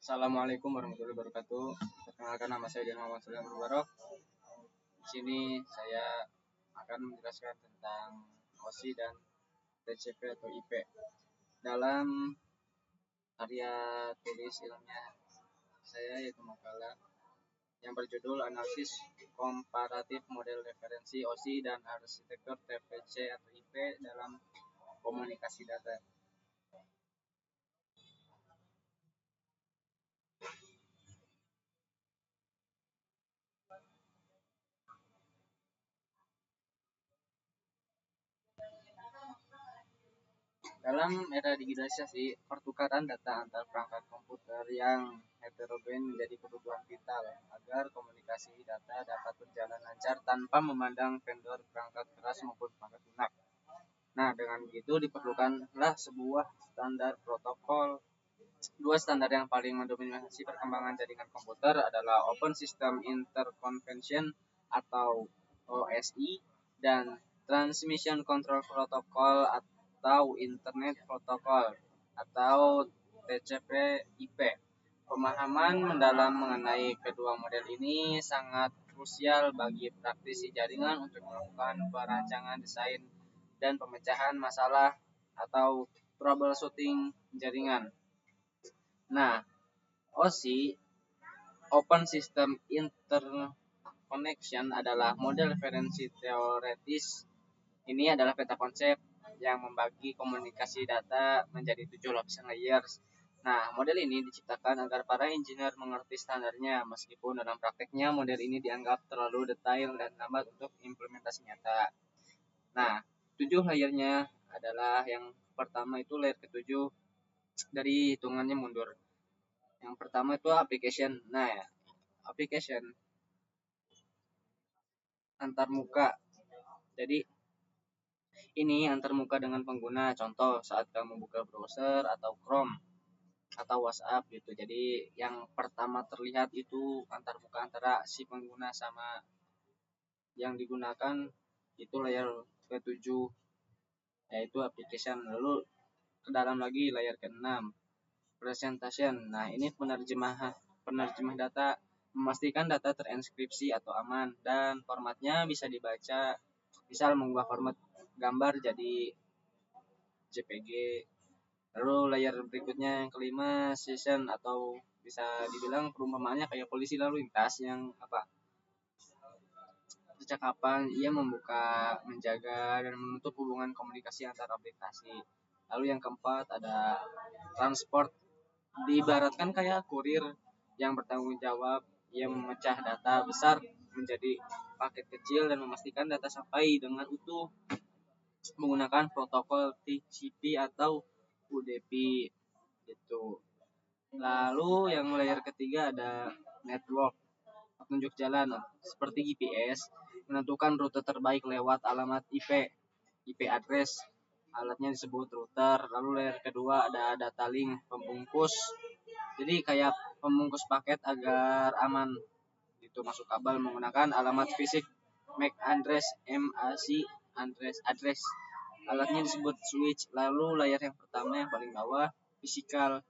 Assalamualaikum warahmatullahi wabarakatuh. Perkenalkan, nama saya Dian Muhammad Sulaiman Mubarok. Di sini saya akan menjelaskan tentang OSI dan TCP atau IP dalam karya tulis ilmiah saya, yaitu makalah yang berjudul Analisis Komparatif Model Referensi OSI dan Arsitektur TPC atau IP dalam Komunikasi Data. Dalam era digitalisasi, pertukaran data antar perangkat komputer yang heterogen menjadi kebutuhan vital agar komunikasi data dapat berjalan lancar tanpa memandang vendor perangkat keras maupun perangkat lunak. Nah, dengan begitu diperlukanlah sebuah standar protokol. Dua standar yang paling mendominasi perkembangan jaringan komputer adalah Open System Interconvention atau OSI dan Transmission Control Protocol atau Internet Protocol atau TCP/IP. Pemahaman mendalam mengenai kedua model ini sangat krusial bagi praktisi jaringan untuk melakukan perancangan desain dan pemecahan masalah atau troubleshooting jaringan. Nah, OSI Open System Interconnection adalah model referensi teoretis. Ini adalah peta konsep yang membagi komunikasi data menjadi 7 lapisan layers. Nah, model ini diciptakan agar para engineer mengerti standarnya, meskipun dalam prakteknya model ini dianggap terlalu detail dan lambat untuk implementasi nyata. Nah, 7 layernya adalah yang pertama itu layer ke-7 dari hitungannya mundur. Yang pertama itu application. Nah, application antarmuka. Jadi ini antarmuka dengan pengguna. Contoh saat kamu buka browser atau Chrome atau WhatsApp gitu. Jadi yang pertama terlihat itu antarmuka antara si pengguna sama yang digunakan, itu layer ke-7 yaitu application. Lalu ke dalam lagi layer ke-6 presentation. Nah, ini penerjemah data, memastikan data terenskripsi atau aman dan formatnya bisa dibaca, misal mengubah format gambar jadi JPG. Lalu layer berikutnya yang kelima session, atau bisa dibilang perumpamaannya kayak polisi lalu lintas yang percakapan, ia membuka, menjaga dan menutup hubungan komunikasi antar aplikasi. Lalu yang keempat ada transport, diibaratkan kayak kurir yang bertanggung jawab, ia memecah data besar menjadi paket kecil dan memastikan data sampai dengan utuh menggunakan protokol TCP atau UDP gitu. Lalu yang layer ketiga ada network, petunjuk jalan seperti GPS, menentukan rute terbaik lewat alamat IP address. Alatnya disebut router. Lalu layer kedua ada data link, pembungkus. Jadi kayak pembungkus paket agar aman itu masuk kabel menggunakan alamat fisik MAC address, address. Alatnya disebut switch. Lalu layar yang pertama yang paling bawah fisikal.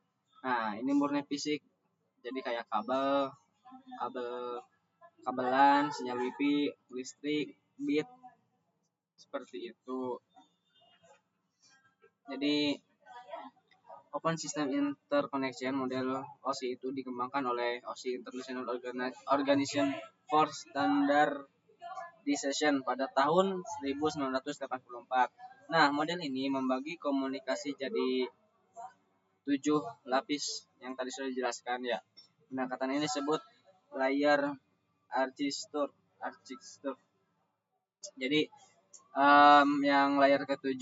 Nah, ini murni fisik. Jadi kayak kabelan, sinyal wifi, listrik, bit, seperti itu. Jadi Open System Interconnection model OSI itu dikembangkan oleh OSI International Organization for Standardization pada tahun 1984. Nah, model ini membagi komunikasi jadi 7 lapis yang tadi sudah dijelaskan ya. Pendekatan ini disebut layer architecture. Jadi yang layer ke-7,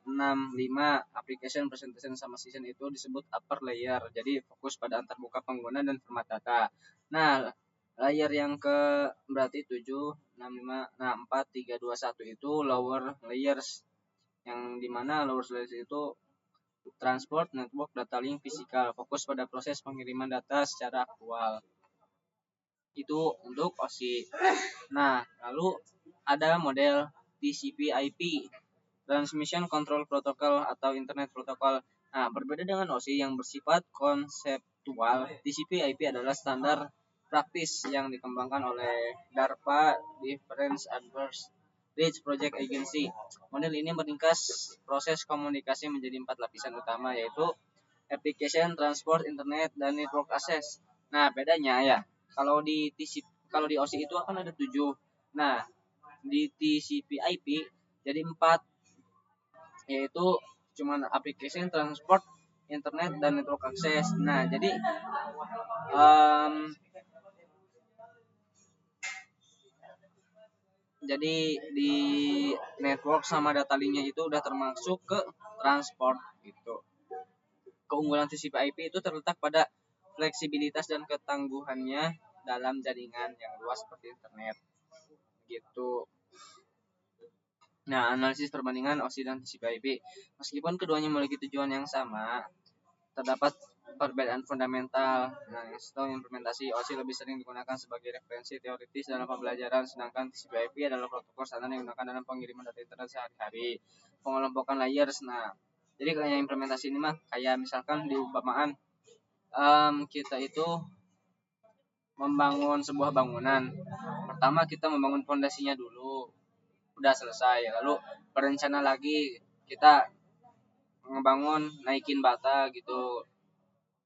6, 5 application, presentation sama session itu disebut upper layer. Jadi fokus pada antarmuka pengguna dan format data. Nah, layer yang ke berarti 7, 6, 5, 4, 3, 2, 1 itu lower layers. Yang dimana lower layers itu transport, network, data link, physical, fokus pada proses pengiriman data secara aktual. Itu untuk OSI. Nah, lalu ada model TCP/IP, Transmission Control Protocol atau Internet Protocol. Nah, berbeda dengan OSI yang bersifat konseptual, TCP/IP adalah standar praktis yang dikembangkan oleh DARPA Defense Advanced Research Project Agency. Model ini meringkas proses komunikasi menjadi 4 lapisan utama, yaitu application, transport, internet, dan network access. Nah, bedanya ya, kalau di OSI itu akan ada 7. Nah, di TCP/IP jadi 4, yaitu cuman application, transport, internet, dan network access. Nah, um, jadi di network sama data linknya itu udah termasuk ke transport gitu. Keunggulan TCP/IP itu terletak pada fleksibilitas dan ketangguhannya dalam jaringan yang luas seperti internet gitu. Nah, analisis perbandingan OSI dan TCP/IP. Meskipun keduanya memiliki tujuan yang sama, terdapat perbedaan fundamental. Nah, sistem implementasi OSI lebih sering digunakan sebagai referensi teoritis dalam pembelajaran, sedangkan TCP/IP adalah protokol standar yang digunakan dalam pengiriman data internet sehari-hari. Pengelompokan layers. Nah, jadi kayak implementasi ini mah kayak misalkan di umpamaan kita itu membangun sebuah bangunan. Pertama kita membangun fondasinya dulu, udah selesai. Lalu berencana lagi kita ngebangun naikin bata gitu.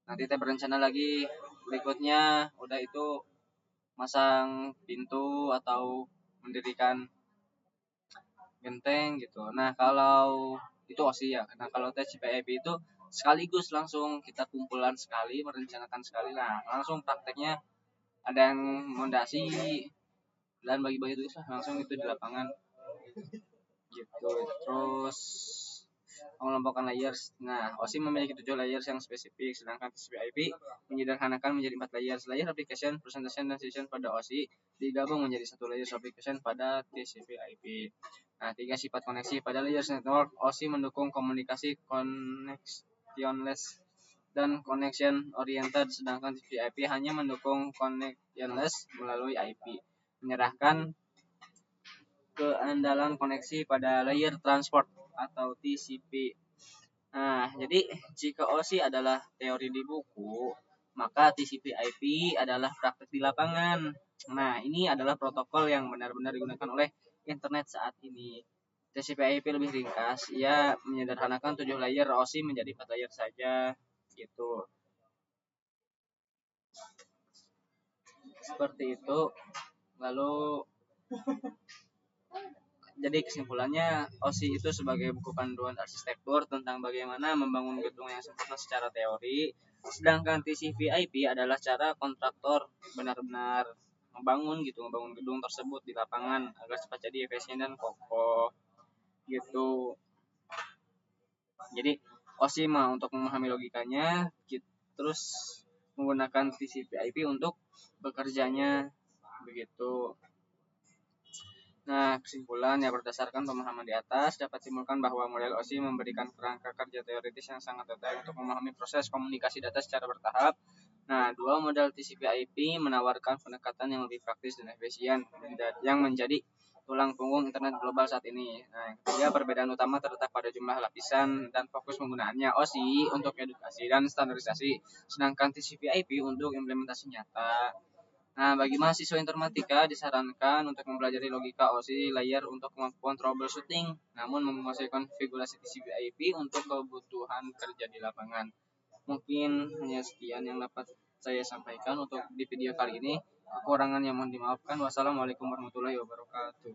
Nanti kita berencana lagi berikutnya udah itu masang pintu atau mendirikan genteng gitu. Nah, kalau itu OSI ya. Nah, kalau TCP/IP itu sekaligus langsung kita kumpulan sekali, merencanakan sekali. Nah, langsung prakteknya ada yang mondasi dan bagi-bagi tugas lah langsung itu di lapangan gitu. Terus mengelompokkan layers. Nah, OSI memiliki 7 layers yang spesifik, sedangkan TCP/IP menyederhanakan menjadi 4 layers. Layer application, presentation, dan session pada OSI digabung menjadi 1 layer application pada TCP/IP. Nah, 3 sifat koneksi pada layers network. OSI mendukung komunikasi connectionless dan connection oriented, sedangkan TCP/IP hanya mendukung connectionless melalui IP, menyerahkan keandalan koneksi pada layer transport atau TCP. Nah, jadi jika OSI adalah teori di buku, maka TCP/IP adalah praktek di lapangan. Nah, ini adalah protokol yang benar-benar digunakan oleh internet saat ini. TCP/IP lebih ringkas, ia menyederhanakan 7 layer, OSI menjadi 4 layer saja gitu. Seperti itu. Lalu jadi kesimpulannya, OSI itu sebagai buku panduan arsitektur tentang bagaimana membangun gedung yang sempurna secara teori, sedangkan TCP/IP adalah cara kontraktor benar-benar membangun gedung tersebut di lapangan agar cepat jadi, efisien, dan kokoh gitu. Jadi OSI mah untuk memahami logikanya, terus menggunakan TCP/IP untuk bekerjanya begitu. Nah, kesimpulan yang berdasarkan pemahaman di atas dapat simpulkan bahwa model OSI memberikan kerangka kerja teoritis yang sangat detail untuk memahami proses komunikasi data secara bertahap. Nah, dua model TCP/IP menawarkan pendekatan yang lebih praktis dan efisien yang menjadi tulang punggung internet global saat ini. Nah, yang ketiga, perbedaan utama terletak pada jumlah lapisan dan fokus penggunaannya. OSI untuk edukasi dan standarisasi, sedangkan TCP/IP untuk implementasi nyata. Nah, bagi mahasiswa informatika disarankan untuk mempelajari logika OSI layer untuk kemampuan troubleshooting, namun menguasai konfigurasi TCP/IP untuk kebutuhan kerja di lapangan. Mungkin hanya sekian yang dapat saya sampaikan untuk di video kali ini. Kekurangan yang mohon dimaafkan. Wassalamualaikum warahmatullahi wabarakatuh.